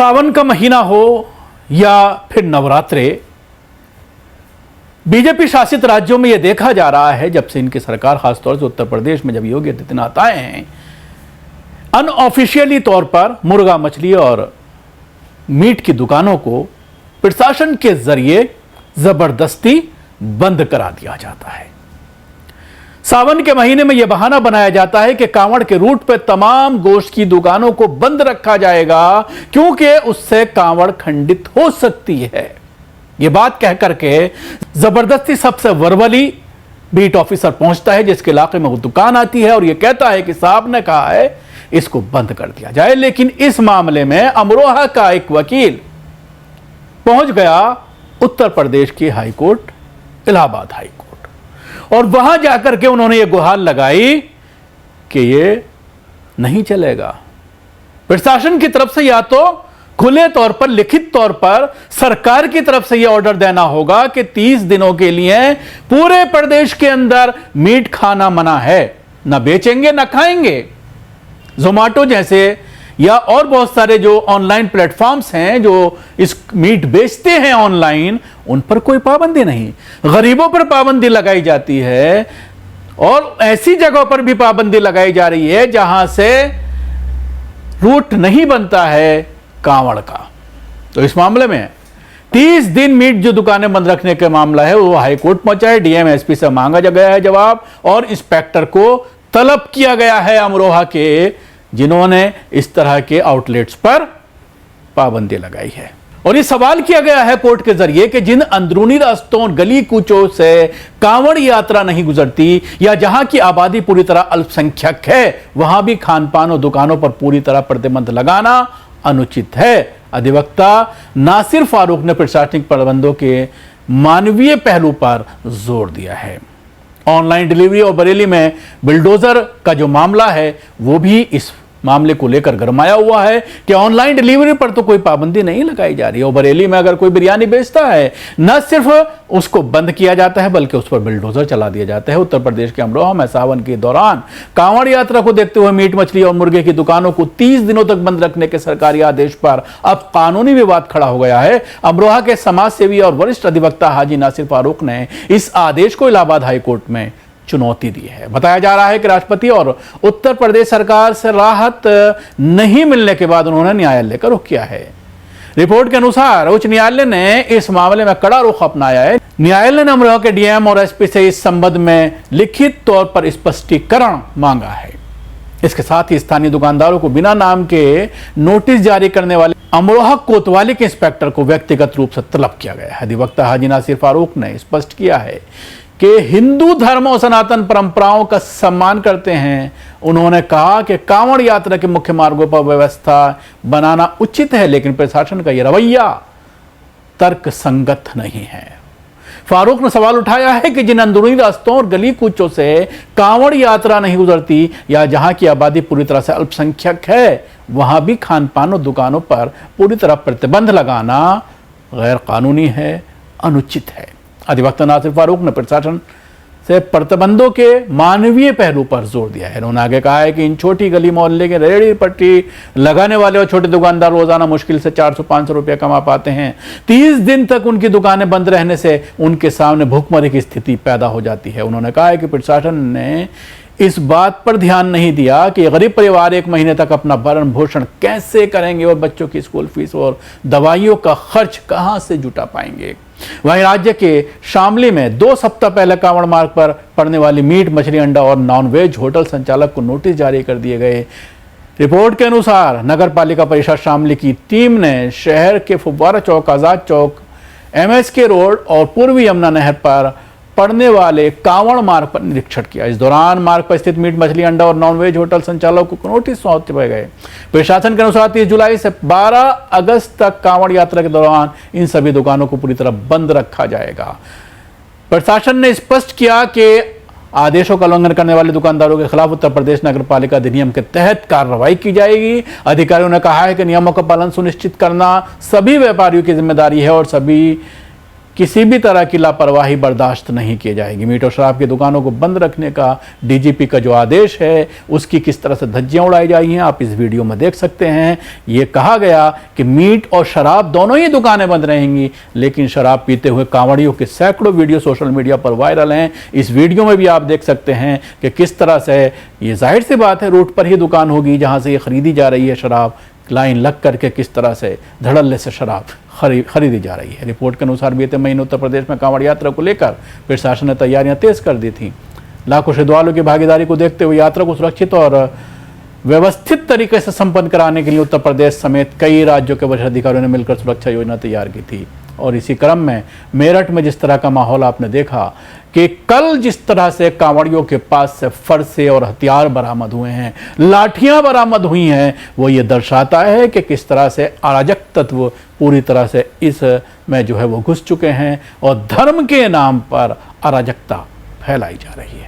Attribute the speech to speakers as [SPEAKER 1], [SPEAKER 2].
[SPEAKER 1] सावन का महीना हो या फिर नवरात्रे, बीजेपी शासित राज्यों में यह देखा जा रहा है, जब से इनकी सरकार, खासतौर से उत्तर प्रदेश में जब योगी आदित्यनाथ आए हैं, अनऑफिशियली तौर पर मुर्गा, मछली और मीट की दुकानों को प्रशासन के जरिए जबरदस्ती बंद करा दिया जाता है। सावन के महीने में यह बहाना बनाया जाता है कि कांवड़ के रूट पर तमाम गोश्त की दुकानों को बंद रखा जाएगा, क्योंकि उससे कांवड़ खंडित हो सकती है। यह बात कह करके जबरदस्ती सबसे वरवली बीट ऑफिसर पहुंचता है जिसके इलाके में वो दुकान आती है और यह कहता है कि साहब ने कहा है इसको बंद कर दिया जाए। लेकिन इस मामले में अमरोहा का एक वकील पहुंच गया उत्तर प्रदेश की हाईकोर्ट, इलाहाबाद हाईकोर्ट, और वहां जाकर के उन्होंने ये गुहार लगाई कि ये नहीं चलेगा। प्रशासन की तरफ से या तो खुले तौर पर, लिखित तौर पर सरकार की तरफ से यह ऑर्डर देना होगा कि 30 दिनों के लिए पूरे प्रदेश के अंदर मीट खाना मना है, ना बेचेंगे ना खाएंगे। जोमेटो जैसे या और बहुत सारे जो ऑनलाइन प्लेटफॉर्म्स हैं जो इस मीट बेचते हैं ऑनलाइन, उन पर कोई पाबंदी नहीं। गरीबों पर पाबंदी लगाई जाती है और ऐसी जगहों पर भी पाबंदी लगाई जा रही है जहां से रूट नहीं बनता है कांवड़ का। तो इस मामले में 30 दिन मीट जो दुकानें बंद रखने का मामला है वो हाईकोर्ट पहुंचा है। डीएम एसपी से मांगा गया है जवाब और इंस्पेक्टर को तलब किया गया है अमरोहा के, जिन्होंने इस तरह के आउटलेट्स पर पाबंदी लगाई है। और ये सवाल किया गया है कोर्ट के जरिए कि जिन अंदरूनी रास्तों, गली कूचों से कांवड़ यात्रा नहीं गुजरती या जहां की आबादी पूरी तरह अल्पसंख्यक है, वहां भी खान पान और दुकानों पर पूरी तरह प्रतिबंध लगाना अनुचित है। अधिवक्ता नासिर फारूक ने प्रशासनिक प्रबंधों के मानवीय पहलू पर जोर दिया है। ऑनलाइन डिलीवरी और बरेली में बिल्डोजर का जो मामला है वो भी इस मामले को लेकर गरमाया हुआ है कि ऑनलाइन डिलीवरी पर तो कोई पाबंदी नहीं लगाई जा रही है और बरेली में अगर कोई बिरयानी बेचता है न सिर्फ उसको बंद किया जाता है बल्कि उस पर बिल्डोजर चला दिया जाता है। उत्तर प्रदेश के अमरोहा में सावन के दौरान कांवड़ यात्रा को देखते हुए मीट, मछली और मुर्गे की दुकानों को 30 दिनों तक बंद रखने के सरकारी आदेश पर अब कानूनी विवाद खड़ा हो गया है। अमरोहा के समाज सेवी और वरिष्ठ अधिवक्ता हाजी नासिर फारूक ने इस आदेश को इलाहाबाद हाईकोर्ट में चुनौती दी है। बताया जा रहा है कि राष्ट्रपति और उत्तर प्रदेश सरकार से राहत नहीं मिलने के बाद उन्होंने न्यायालय का रुख किया है। रिपोर्ट के अनुसार उच्च न्यायालय ने इस मामले में कड़ा रुख अपनाया है। न्यायालय ने अमरोहा के डीएम और एसपी से इस संबंध में लिखित तौर पर स्पष्टीकरण मांगा है। इसके साथ ही स्थानीय दुकानदारों को बिना नाम के नोटिस जारी करने वाले अमरोहा कोतवाली के इंस्पेक्टर को व्यक्तिगत रूप से तलब किया गया है। अधिवक्ता हाजी नासिर फारूक ने स्पष्ट किया है कि हिंदू धर्म और सनातन परंपराओं का सम्मान करते हैं। उन्होंने कहा कि कांवड़ यात्रा के मुख्य मार्गों पर व्यवस्था बनाना उचित है, लेकिन प्रशासन का यह रवैया तर्क संगत नहीं है। फारूक ने सवाल उठाया है कि जिन अंदरूनी रास्तों और गली कूचों से कांवड़ यात्रा नहीं गुजरती या जहां की आबादी पूरी तरह से अल्पसंख्यक है, वहां भी खान पान और दुकानों पर पूरी तरह प्रतिबंध लगाना गैर कानूनी है, अनुचित है। अधिवक्ता नासिर फारूक ने प्रशासन से प्रतिबंधों के मानवीय पहलू पर जोर दिया है। उन्होंने आगे कहा है कि इन छोटी गली मोहल्ले के रेहड़ी पट्टी लगाने वाले और छोटे दुकानदार रोजाना मुश्किल से 400-500 रुपया कमा पाते हैं। 30 दिन तक उनकी दुकानें बंद रहने से उनके सामने भूखमरी की स्थिति पैदा हो जाती है। उन्होंने कहा है कि प्रशासन ने इस बात पर ध्यान नहीं दिया कि गरीब परिवार 1 महीने तक अपना भरण पोषण कैसे करेंगे और बच्चों की स्कूल फीस और दवाइयों का खर्च कहां से जुटा पाएंगे। वहीं राज्य के शामली में 2 सप्ताह पहले कांवड़ मार्ग पर पड़ने वाली मीट, मछली, अंडा और नॉनवेज होटल संचालक को नोटिस जारी कर दिए गए। रिपोर्ट के अनुसार नगर पालिका परिषद शामली की टीम ने शहर के फुब्बारा चौक, आजाद चौक, MSK रोड और पूर्वी यमुना नहर पर पड़ने वाले कांवड़ मार्ग पर निरीक्षण किया। इस दौरान मार्ग पर स्थित मीट, मछली, अंडा और नॉनवेज होटल संचालकों को नोटिस सौंपे गए। प्रशासन के अनुसार 30 जुलाई से 12 अगस्त तक कांवड़ यात्रा के दौरान इन सभी दुकानों को पूरी तरह बंद रखा जाएगा। प्रशासन ने स्पष्ट किया कि आदेशों का उल्लंघन करने वाले दुकानदारों के खिलाफ उत्तर प्रदेश नगर पालिका अधिनियम के तहत कार्रवाई की जाएगी। अधिकारियों ने कहा है कि नियमों का पालन सुनिश्चित करना सभी व्यापारियों की जिम्मेदारी है और सभी किसी भी तरह की लापरवाही बर्दाश्त नहीं की जाएगी। मीट और शराब की दुकानों को बंद रखने का डीजीपी का जो आदेश है उसकी किस तरह से धज्जियां उड़ाई जाई हैं आप इस वीडियो में देख सकते हैं। ये कहा गया कि मीट और शराब दोनों ही दुकानें बंद रहेंगी, लेकिन शराब पीते हुए कांवड़ियों के सैकड़ों वीडियो सोशल मीडिया पर वायरल हैं। इस वीडियो में भी आप देख सकते हैं कि किस तरह से, ये जाहिर सी बात है रोड पर ही दुकान होगी जहां से ये खरीदी जा रही है शराब, लाइन लग करके किस तरह से धड़ल्ले से शराब खरीदी जा रही है। रिपोर्ट के अनुसार बीते महीने उत्तर प्रदेश में कांवड़ यात्रा को लेकर प्रशासन ने तैयारियां तेज कर दी थी। लाखों श्रद्धालुओं की भागीदारी को देखते हुए यात्रा को सुरक्षित और व्यवस्थित तरीके से संपन्न कराने के लिए उत्तर प्रदेश समेत कई राज्यों के वरिष्ठ अधिकारियों ने मिलकर सुरक्षा योजना तैयार की थी। और इसी क्रम में मेरठ में जिस तरह का माहौल आपने देखा कि कल जिस तरह से कांवड़ियों के पास से फरसे और हथियार बरामद हुए हैं, लाठियां बरामद हुई हैं, वो ये दर्शाता है कि किस तरह से अराजक तत्व पूरी तरह से इस में जो है वो घुस चुके हैं और धर्म के नाम पर अराजकता फैलाई जा रही है।